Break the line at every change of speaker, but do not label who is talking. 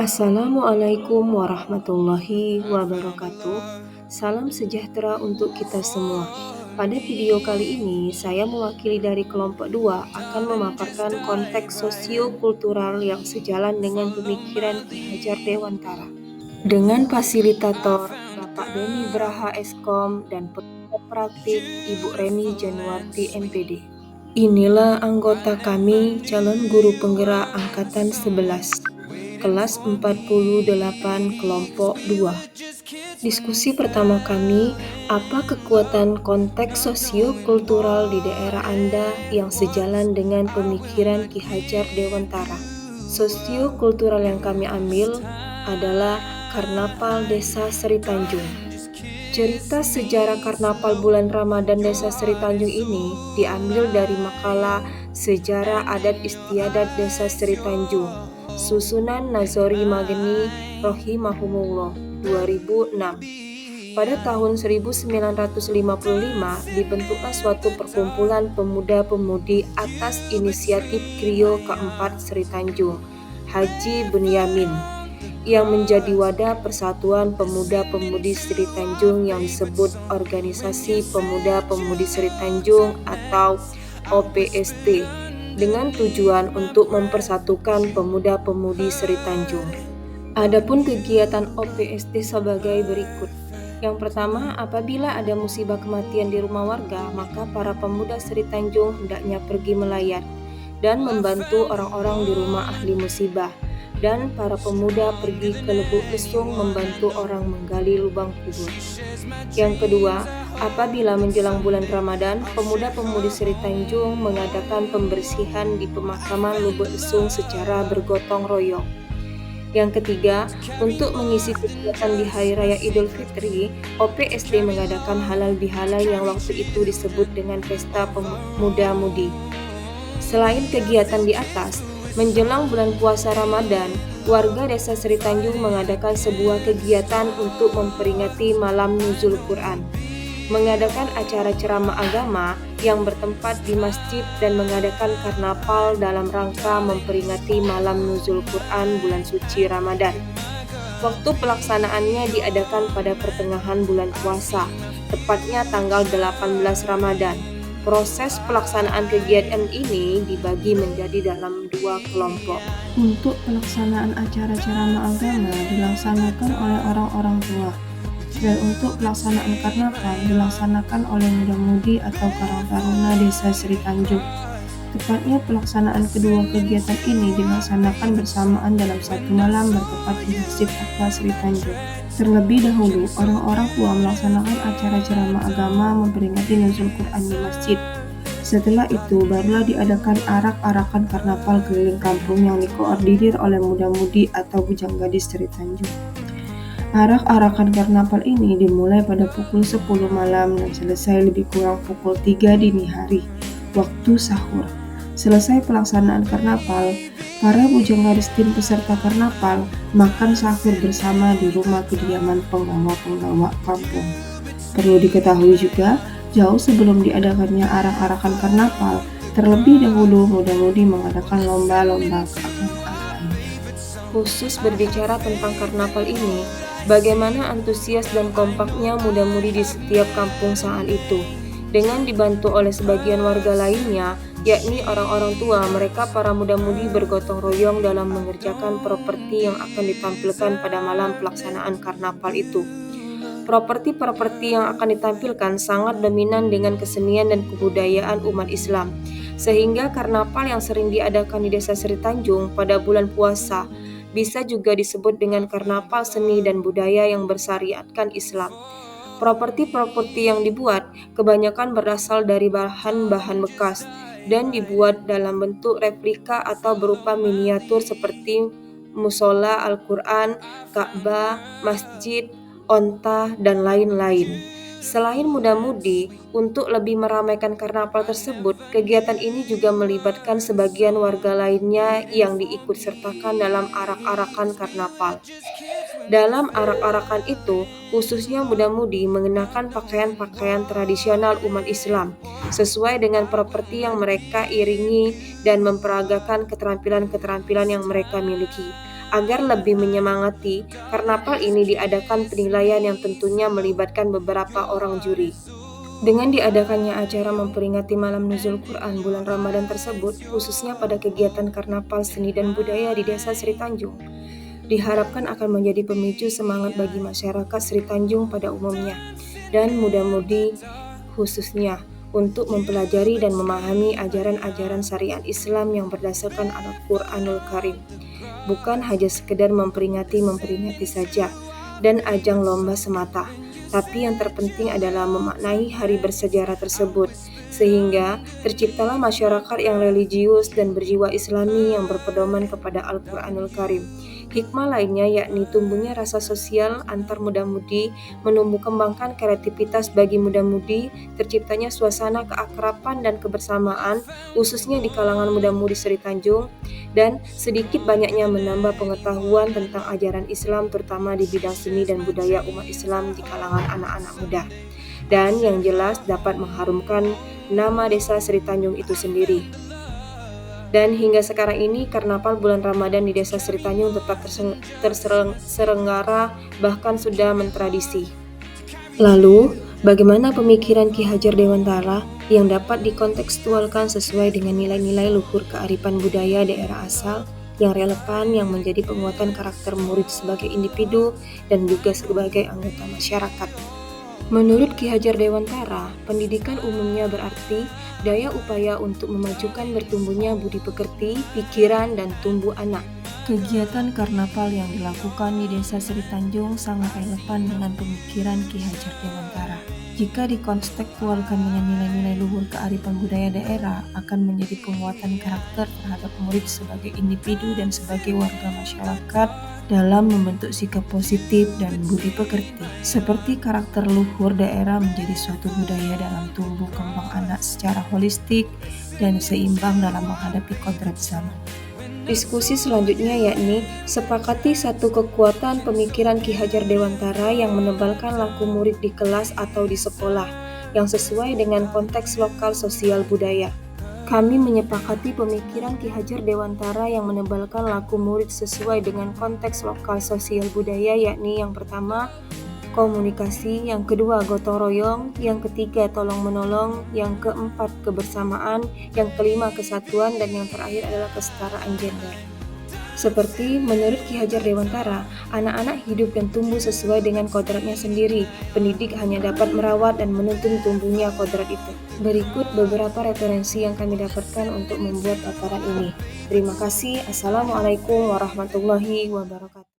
Assalamualaikum warahmatullahi wabarakatuh. Salam sejahtera untuk kita semua. Pada video kali ini, saya mewakili dari kelompok 2 akan memaparkan konteks sosio-kultural yang sejalan dengan pemikiran Ki Hajar Dewantara. Dengan fasilitator Bapak Deni Braha Eskom dan pengajar praktik Ibu Reni Januarti MPD. Inilah anggota kami, calon guru penggerak angkatan 11. Kelas 48 kelompok 2. Diskusi pertama kami, apa kekuatan konteks sosio-kultural di daerah Anda yang sejalan dengan pemikiran Ki Hajar Dewantara? Sosio-kultural yang kami ambil adalah Karnaval Desa Seri Tanjung. Cerita sejarah Karnaval bulan Ramadan Desa Seri Tanjung ini diambil dari makalah Sejarah Adat Istiadat Desa Seri Tanjung, susunan Nazori Mageni Rohimahumullah 2006. Pada tahun 1955 dibentuklah suatu perkumpulan pemuda-pemudi atas inisiatif Trio keempat Seri Tanjung, Haji Bunyamin, yang menjadi wadah Persatuan Pemuda-Pemudi Seri Tanjung yang disebut Organisasi Pemuda-Pemudi Seri Tanjung atau OPST, dengan tujuan untuk mempersatukan pemuda-pemudi Seri Tanjung. Adapun kegiatan OPST sebagai berikut. Yang pertama, apabila ada musibah kematian di rumah warga, maka para pemuda Seri Tanjung hendaknya pergi melayat dan membantu orang-orang di rumah ahli musibah, dan para pemuda pergi ke Lubuk Lesung membantu orang menggali lubang kubur. Yang kedua, apabila menjelang bulan Ramadan, pemuda-pemudi Seri Tanjung mengadakan pembersihan di pemakaman Lubuk Lesung secara bergotong royong. Yang ketiga, untuk mengisi kegiatan di Hari Raya Idul Fitri, OPSD mengadakan halal bihalal yang waktu itu disebut dengan Pesta Pemuda-Mudi. Selain kegiatan di atas, menjelang bulan puasa Ramadan, warga Desa Seri Tanjung mengadakan sebuah kegiatan untuk memperingati malam nuzul Quran, mengadakan acara ceramah agama yang bertempat di masjid dan mengadakan karnaval dalam rangka memperingati malam nuzul Quran bulan suci Ramadan. Waktu pelaksanaannya diadakan pada pertengahan bulan puasa, tepatnya tanggal 18 Ramadan. Proses pelaksanaan kegiatan ini dibagi menjadi dalam 2 kelompok.
Untuk pelaksanaan acara ceramah agama dilaksanakan oleh orang-orang tua, dan untuk pelaksanaan karnaval dilaksanakan oleh muda-mudi atau Karang Taruna Desa Seri Tanjung. Tepatnya pelaksanaan kedua kegiatan ini dilaksanakan bersamaan dalam satu malam bertempat di Masjid Aqsa Seri Tanjung. Terlebih dahulu, orang-orang tua melaksanakan acara ceramah agama memperingati nuzul Quran di masjid. Setelah itu, barulah diadakan arak-arakan karnaval keliling kampung yang dikoordinir oleh muda-mudi atau bujang gadis Seri Tanjung. Arak-arakan karnaval ini dimulai pada pukul 10 malam dan selesai lebih kurang pukul 3 dini hari, waktu sahur. Selesai pelaksanaan karnaval, para bujang gadis tim peserta karnaval makan sahur bersama di rumah kediaman penggawa-penggawa kampung. Perlu diketahui juga, jauh sebelum diadakannya arak-arakan karnaval, terlebih dahulu muda-mudi mengadakan lomba-lomba keagamaan.
Khusus berbicara tentang karnaval ini, bagaimana antusias dan kompaknya muda-mudi di setiap kampung saat itu. Dengan dibantu oleh sebagian warga lainnya, yakni orang-orang tua, mereka para muda-mudi bergotong royong dalam mengerjakan properti yang akan ditampilkan pada malam pelaksanaan karnaval itu. Properti-properti yang akan ditampilkan sangat dominan dengan kesenian dan kebudayaan umat Islam, sehingga karnaval yang sering diadakan di Desa Seri Tanjung pada bulan puasa bisa juga disebut dengan karnaval seni dan budaya yang bersyariatkan Islam. Properti-properti yang dibuat kebanyakan berasal dari bahan-bahan bekas dan dibuat dalam bentuk replika atau berupa miniatur seperti musola Al-Quran, Ka'bah, masjid, onta, dan lain-lain. Selain muda-mudi, untuk lebih meramaikan karnaval tersebut, kegiatan ini juga melibatkan sebagian warga lainnya yang diikut sertakan dalam arak-arakan karnaval. Dalam arak-arakan itu, khususnya muda-mudi mengenakan pakaian-pakaian tradisional umat Islam, sesuai dengan properti yang mereka iringi dan memperagakan keterampilan-keterampilan yang mereka miliki. Agar lebih menyemangati, karnaval ini diadakan penilaian yang tentunya melibatkan beberapa orang juri. Dengan diadakannya acara memperingati malam nuzul Quran bulan Ramadan tersebut, khususnya pada kegiatan karnaval seni dan budaya di Desa Sri Tanjung, diharapkan akan menjadi pemicu semangat bagi masyarakat Sri Tanjung pada umumnya dan muda-mudi khususnya untuk mempelajari dan memahami ajaran-ajaran syariat Islam yang berdasarkan Al-Quranul Karim. Bukan hanya sekedar memperingati saja dan ajang lomba semata, tapi yang terpenting adalah memaknai hari bersejarah tersebut, sehingga terciptalah masyarakat yang religius dan berjiwa Islami yang berpedoman kepada Al-Quranul Karim. Hikmah lainnya yakni tumbuhnya rasa sosial antar muda-mudi, menumbuh kembangkan kreativitas bagi muda-mudi, terciptanya suasana keakraban dan kebersamaan, khususnya di kalangan muda-mudi Sri Tanjung, dan sedikit banyaknya menambah pengetahuan tentang ajaran Islam terutama di bidang seni dan budaya umat Islam di kalangan anak-anak muda. Dan yang jelas dapat mengharumkan nama Desa Sri Tanjung itu sendiri. Dan hingga sekarang ini karnaval bulan Ramadan di Desa Sri Tanjung tetap terselenggara bahkan sudah mentradisi. Lalu, bagaimana pemikiran Ki Hajar Dewantara yang dapat dikontekstualkan sesuai dengan nilai-nilai luhur kearifan budaya daerah asal yang relevan yang menjadi penguatan karakter murid sebagai individu dan juga sebagai anggota masyarakat? Menurut Ki Hajar Dewantara, pendidikan umumnya berarti daya upaya untuk memajukan bertumbuhnya budi pekerti, pikiran, dan tumbuh anak.
Kegiatan karnaval yang dilakukan di Desa Sri Tanjung sangat relevan dengan pemikiran Ki Hajar Dewantara. Jika dikontekstualkan dengan nilai-nilai luhur kearifan budaya daerah, akan menjadi penguatan karakter terhadap murid sebagai individu dan sebagai warga masyarakat dalam membentuk sikap positif dan budi pekerti. Seperti karakter luhur daerah menjadi suatu budaya dalam tumbuh kembang anak secara holistik dan seimbang dalam menghadapi kodrat zaman.
Diskusi selanjutnya yakni sepakati satu kekuatan pemikiran Ki Hajar Dewantara yang menebalkan laku murid di kelas atau di sekolah yang sesuai dengan konteks lokal sosial budaya. Kami menyepakati pemikiran Ki Hajar Dewantara yang menebalkan laku murid sesuai dengan konteks lokal sosial budaya yakni yang pertama, komunikasi, yang kedua gotong royong, yang ketiga tolong menolong, yang keempat kebersamaan, yang kelima kesatuan, dan yang terakhir adalah kesetaraan gender. Seperti menurut Ki Hajar Dewantara, anak-anak hidup dan tumbuh sesuai dengan kodratnya sendiri. Pendidik hanya dapat merawat dan menuntun tumbuhnya kodrat itu. Berikut beberapa referensi yang kami dapatkan untuk membuat paparan ini. Terima kasih. Assalamualaikum warahmatullahi wabarakatuh.